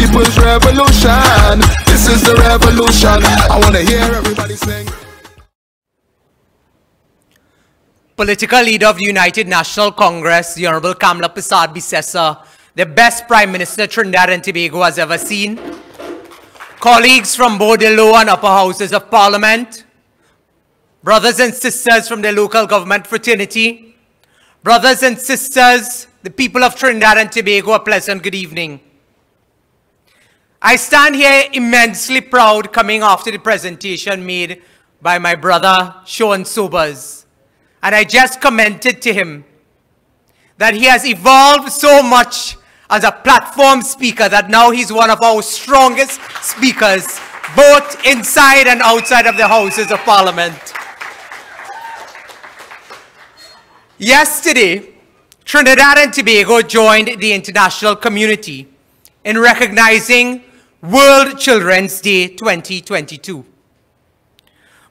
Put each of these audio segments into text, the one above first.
people's revolution. This is the revolution. I want to hear everybody sing. Political leader of the United National Congress, the Honorable Kamla Persad-Bissessar, the best Prime Minister Trinidad and Tobago has ever seen. Colleagues from both the lower and upper houses of Parliament, brothers and sisters from the local government fraternity, brothers and sisters, the people of Trinidad and Tobago, a pleasant good evening. I stand here immensely proud coming after the presentation made by my brother Sean Sobers. And I just commented to him that he has evolved so much as a platform speaker that now he's one of our strongest speakers, both inside and outside of the Houses of Parliament. Yesterday, Trinidad and Tobago joined the international community in recognizing World Children's Day 2022.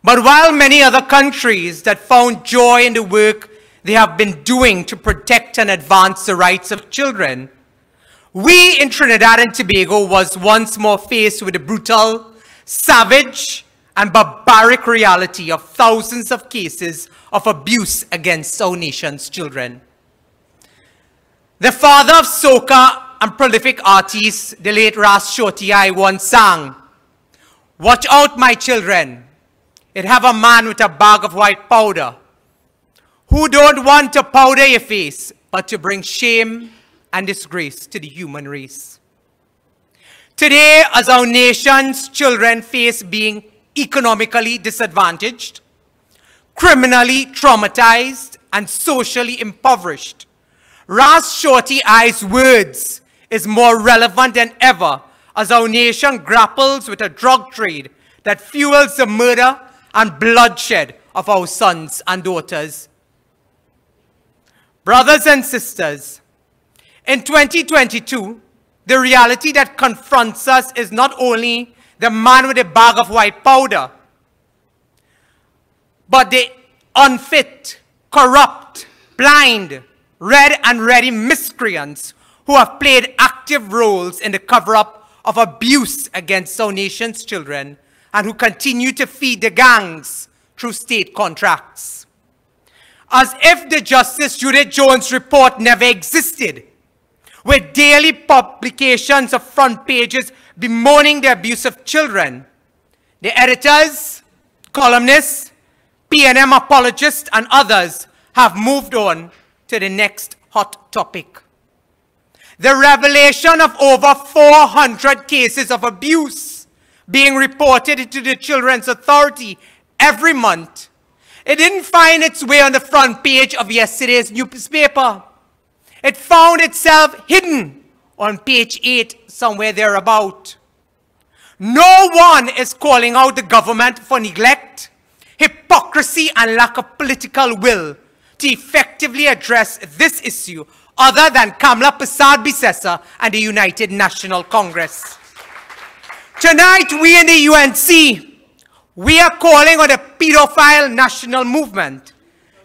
But while many other countries that found joy in the work they have been doing to protect and advance the rights of children, we in Trinidad and Tobago was once more faced with the brutal, savage, and barbaric reality of thousands of cases of abuse against our nation's children. The father of soca and prolific artist, the late Ras Shorty I, once sang, "Watch out, my children. It have a man with a bag of white powder who don't want to powder your face, but to bring shame and disgrace to the human race." Today, as our nation's children face being economically disadvantaged, criminally traumatized, and socially impoverished, Ras Shorty I's words is more relevant than ever as our nation grapples with a drug trade that fuels the murder and bloodshed of our sons and daughters. Brothers and sisters, in 2022, the reality that confronts us is not only the man with a bag of white powder, but the unfit, corrupt, blind, red and ready miscreants who have played active roles in the cover-up of abuse against our nation's children and who continue to feed the gangs through state contracts. As if the Justice Judith Jones report never existed, with daily publications of front pages bemoaning the abuse of children, the editors, columnists, PNM apologists, and others have moved on to the next hot topic. The revelation of over 400 cases of abuse being reported to the Children's Authority every month. It didn't find its way on the front page of yesterday's newspaper. It found itself hidden on page 8, somewhere thereabout. No one is calling out the government for neglect, hypocrisy, and lack of political will to effectively address this issue other than Kamla Persad-Bissessar and the United National Congress. Tonight, we in the UNC, we are calling on the pedophile national movement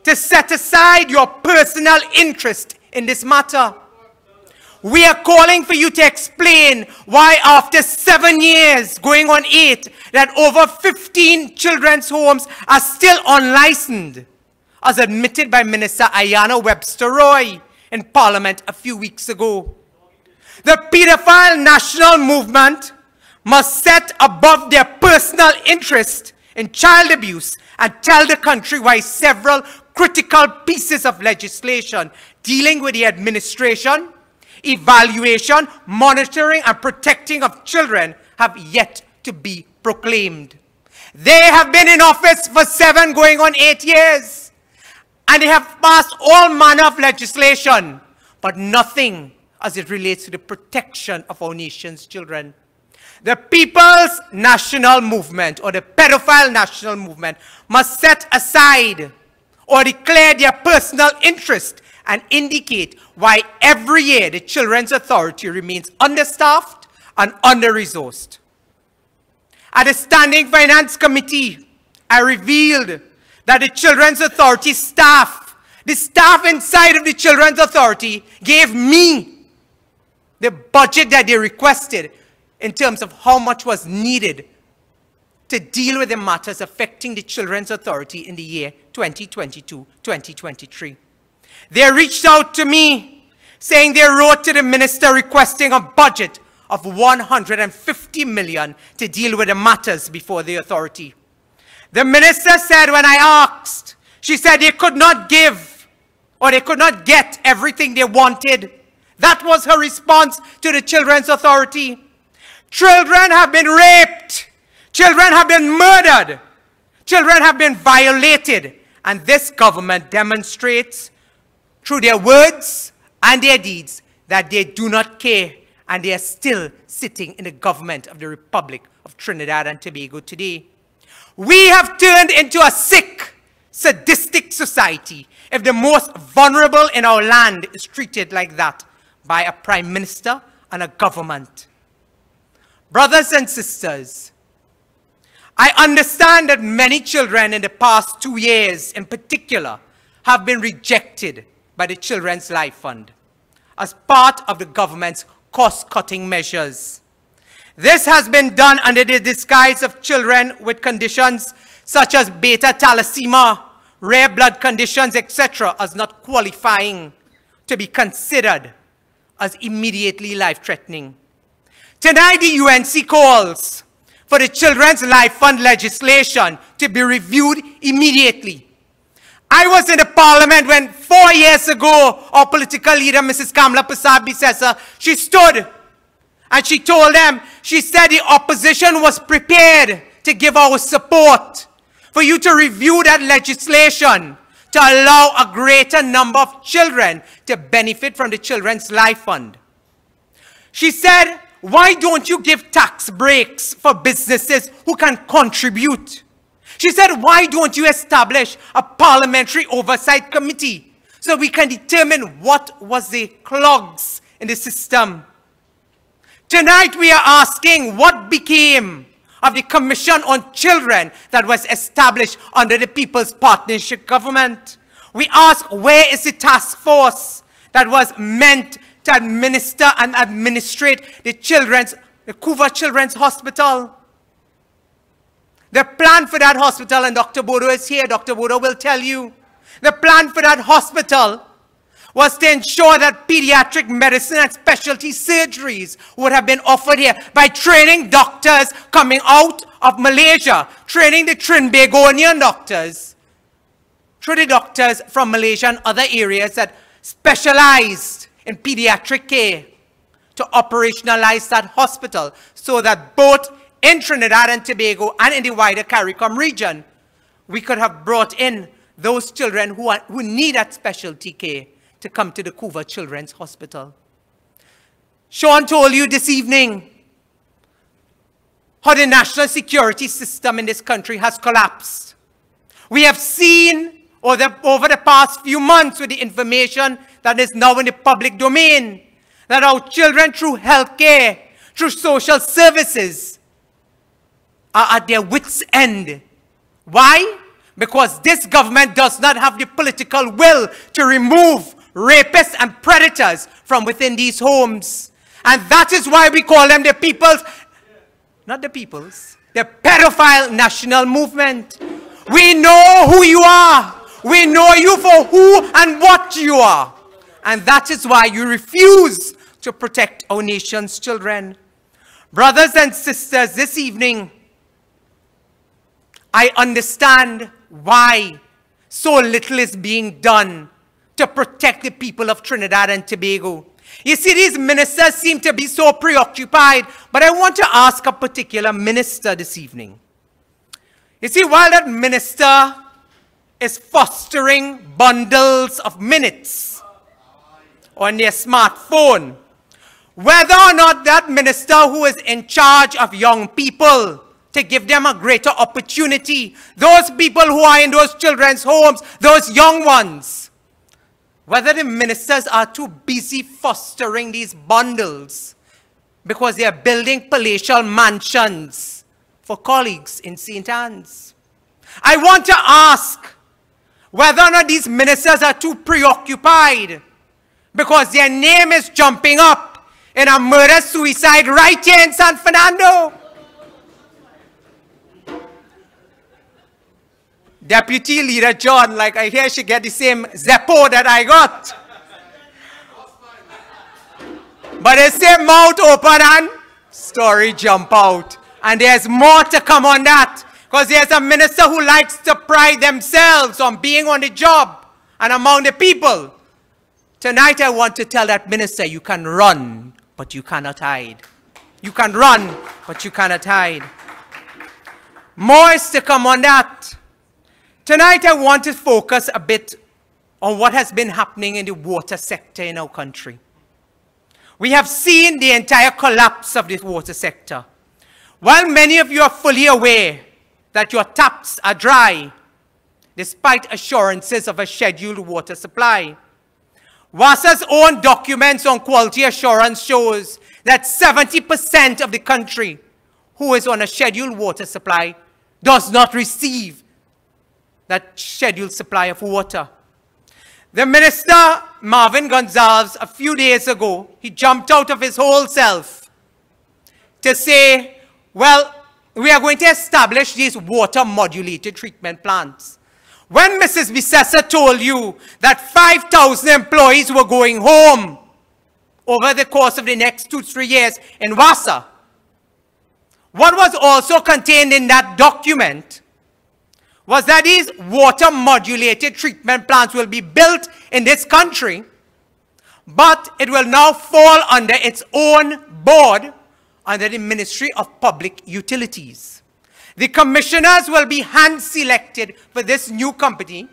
to set aside your personal interest in this matter. We are calling for you to explain why after 7 years, going on 8, that over 15 children's homes are still unlicensed, as admitted by Minister Ayanna Webster Roy in Parliament a few weeks ago. The pedophile national movement must set above their personal interest in child abuse and tell the country why several critical pieces of legislation dealing with the administration, evaluation, monitoring, and protecting of children have yet to be proclaimed. They have been in office for 7 going on 8 years, and they have passed all manner of legislation, but nothing as it relates to the protection of our nation's children. The People's National Movement, or the pedophile national movement, must set aside or declare their personal interest and indicate why every year the Children's Authority remains understaffed and under-resourced. At the Standing Finance Committee, I revealed that the Children's Authority staff, the staff inside of the Children's Authority, gave me the budget that they requested in terms of how much was needed to deal with the matters affecting the Children's Authority in the year 2022-2023. They reached out to me saying they wrote to the minister requesting a budget of 150 million to deal with the matters before the authority. The minister said when I asked, she said they could not give or they could not get everything they wanted. That was her response to the Children's Authority. Children have been raped. Children have been murdered. Children have been violated. And this government demonstrates through their words and their deeds that they do not care, and they are still sitting in the government of the Republic of Trinidad and Tobago today. We have turned into a sick, sadistic society if the most vulnerable in our land is treated like that by a prime minister and a government. Brothers and sisters, I understand that many children in the past 2 years in particular have been rejected by the Children's Life Fund as part of the government's cost-cutting measures. This has been done under the disguise of children with conditions such as beta thalassemia, rare blood conditions, etc., as not qualifying to be considered as immediately life-threatening. Tonight, the UNC calls for the Children's Life Fund legislation to be reviewed immediately. I was in the parliament when 4 years ago, our political leader, Mrs. Kamala Persad-Bissessar, she stood and she told them, she said the opposition was prepared to give our support for you to review that legislation to allow a greater number of children to benefit from the Children's Life Fund. She said, why don't you give tax breaks for businesses who can contribute? She said, why don't you establish a parliamentary oversight committee so we can determine what was the clogs in the system? Tonight we are asking what became of the Commission on Children that was established under the People's Partnership Government. We ask, where is the task force that was meant to administer and administrate the Couva Children's Hospital? The plan for that hospital, and Dr. Bodo is here, Dr. Bodo will tell you, the plan for that hospital was to ensure that pediatric medicine and specialty surgeries would have been offered here by training doctors coming out of Malaysia, training the Trinbagonian doctors, through the doctors from Malaysia and other areas that specialized in pediatric care to operationalize that hospital so that both in Trinidad and Tobago and in the wider CARICOM region, we could have brought in those children who need that specialty care to come to the Couva Children's Hospital. Sean told you this evening how the national security system in this country has collapsed. We have seen over the past few months with the information that is now in the public domain that our children through healthcare, through social services, are at their wits' end. Why? Because this government does not have the political will to remove rapists and predators from within these homes. And that is why we call them the people's, not the people's, the pedophile national movement. We know who you are. We know you for who and what you are. And that is why you refuse to protect our nation's children. Brothers and sisters, this evening, I understand why so little is being done to protect the people of Trinidad and Tobago. You see, these ministers seem to be so preoccupied, but I want to ask a particular minister this evening. You see, while that minister is fostering bundles of minutes on their smartphone, whether or not that minister who is in charge of young people to give them a greater opportunity, those people who are in those children's homes, those young ones, whether the ministers are too busy fostering these bundles because they are building palatial mansions for colleagues in St. Anne's. I want to ask whether or not these ministers are too preoccupied because their name is jumping up in a murder-suicide right here in San Fernando. Deputy Leader John, like I hear she get the same Zeppo that I got. But they say mouth open and story jump out. And there's more to come on that. Because there's a minister who likes to pride themselves on being on the job and among the people. Tonight I want to tell that minister, you can run, but you cannot hide. You can run, but you cannot hide. More is to come on that. Tonight I want to focus a bit on what has been happening in the water sector in our country. We have seen the entire collapse of the water sector. While many of you are fully aware that your taps are dry, despite assurances of a scheduled water supply, WASA's own documents on quality assurance shows that 70% of the country who is on a scheduled water supply does not receive that scheduled supply of water. The minister, Marvin Gonzalez, a few days ago, he jumped out of his whole self to say, well, we are going to establish these water modulated treatment plants. When Mrs. Bissessa told you that 5,000 employees were going home over the course of the next 2-3 years in WASA, what was also contained in that document was that these water modulated treatment plants will be built in this country, but it will now fall under its own board under the Ministry of Public Utilities. The commissioners will be hand-selected for this new company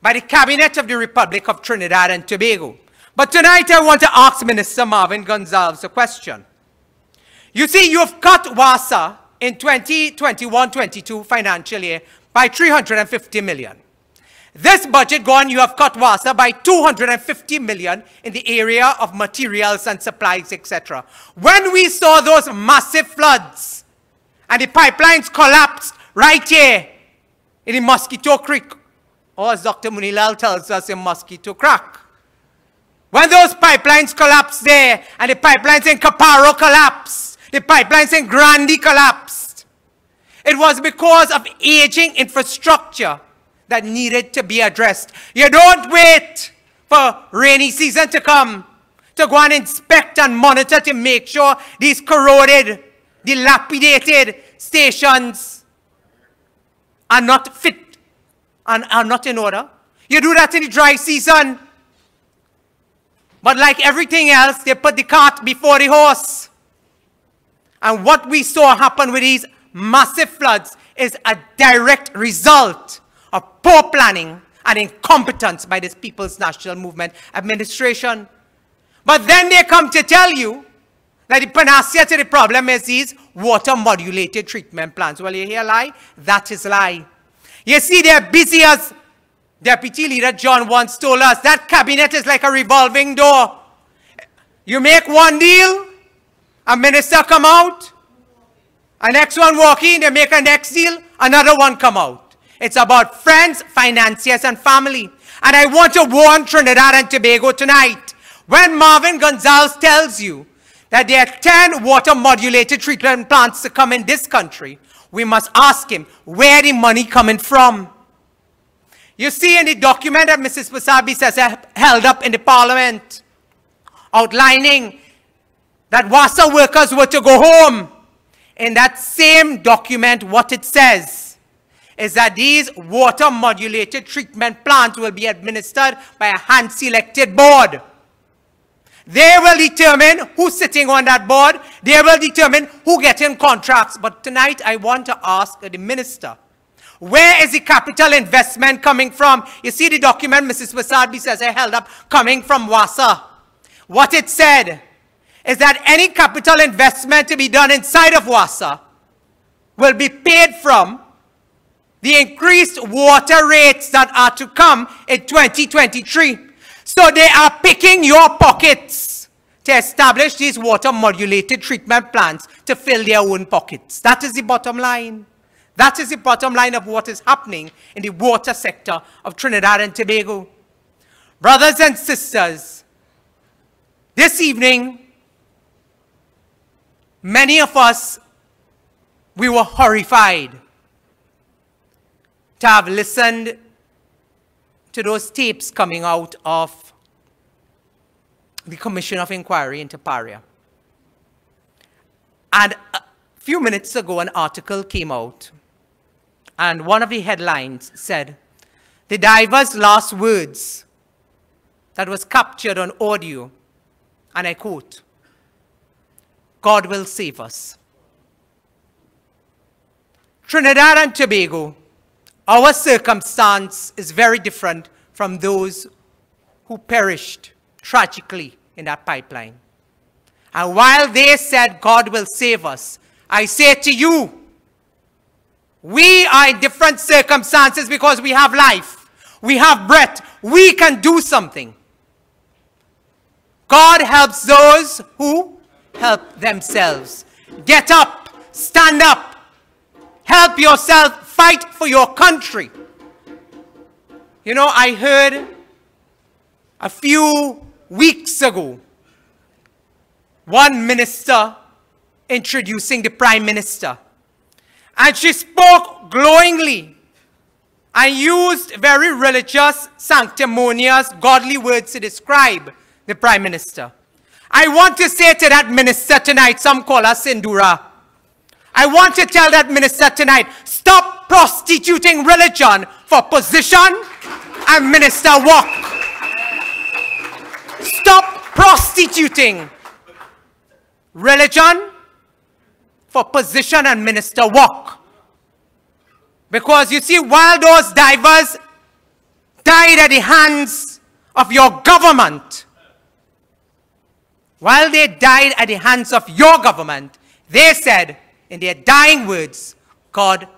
by the Cabinet of the Republic of Trinidad and Tobago. But tonight I want to ask Minister Marvin Gonzalez a question. You see, you've cut WASA in 2021-22 financial year by 350 million. This budget gone, you have cut WASA by 250 million in the area of materials and supplies, etc. When we saw those massive floods and the pipelines collapsed right here in the Mosquito Creek, or as Dr. Munilal tells us, in Mosquito Crack. When those pipelines collapsed there and the pipelines in Caparo collapsed, the pipelines in Grandi collapsed, it was because of aging infrastructure that needed to be addressed. You don't wait for rainy season to come to go and inspect and monitor to make sure these corroded, dilapidated stations are not fit and are not in order. You do that in the dry season. But like everything else, they put the cart before the horse. And what we saw happen with these massive floods is a direct result of poor planning and incompetence by this People's National Movement administration. But then they come to tell you that the panacea to the problem is these water modulated treatment plants. Well, you hear a lie? That is a lie. You see, they're busy, as Deputy Leader John once told us. That cabinet is like a revolving door. You make one deal, a minister come out, a next one walk in, they make a next deal, another one come out. It's about friends, financiers, and family. And I want to warn Trinidad and Tobago tonight. When Marvin Gonzalez tells you that there are 10 water modulated treatment plants to come in this country, we must ask him, where the money coming from? You see in the document that Mrs. Wasabi says held up in the parliament, outlining that WASA workers were to go home. In that same document, what it says is that these water modulated treatment plants will be administered by a hand-selected board. They will determine who's sitting on that board. They will determine who gets in contracts. But tonight, I want to ask the minister, where is the capital investment coming from? You see the document Mrs. Wasabi says I held up, coming from WASA. What it said is that any capital investment to be done inside of WASA will be paid from the increased water rates that are to come in 2023. So they are picking your pockets to establish these water modulated treatment plants to fill their own pockets. That is the bottom line. That is the bottom line of what is happening in the water sector of Trinidad and Tobago. Brothers and sisters, this evening, many of us, we were horrified to have listened to those tapes coming out of the Commission of Inquiry into Paria. And a few minutes ago, an article came out, and one of the headlines said, the diver's last words that was captured on audio, and I quote, God will save us. Trinidad and Tobago, our circumstance is very different from those who perished tragically in that pipeline. And while they said God will save us, I say to you, we are in different circumstances because we have life, we have breath, we can do something. God helps those who help themselves. Get up, stand up, help yourself, fight for your country. You know, I heard a few weeks ago one minister introducing the Prime Minister, and she spoke glowingly and used very religious, sanctimonious, godly words to describe the Prime Minister. I want to say to that minister tonight, some call her Sindura, I want to tell that minister tonight, stop prostituting religion for position and minister work. Stop prostituting religion for position and minister work. Because you see, while those divers died at the hands of your government, while they died at the hands of your government, they said in their dying words, God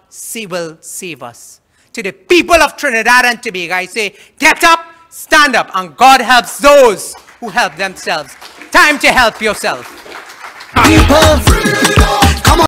will save us. To the people of Trinidad and Tobago, I say, get up, stand up, and God helps those who help themselves. Time to help yourself. People, freedom.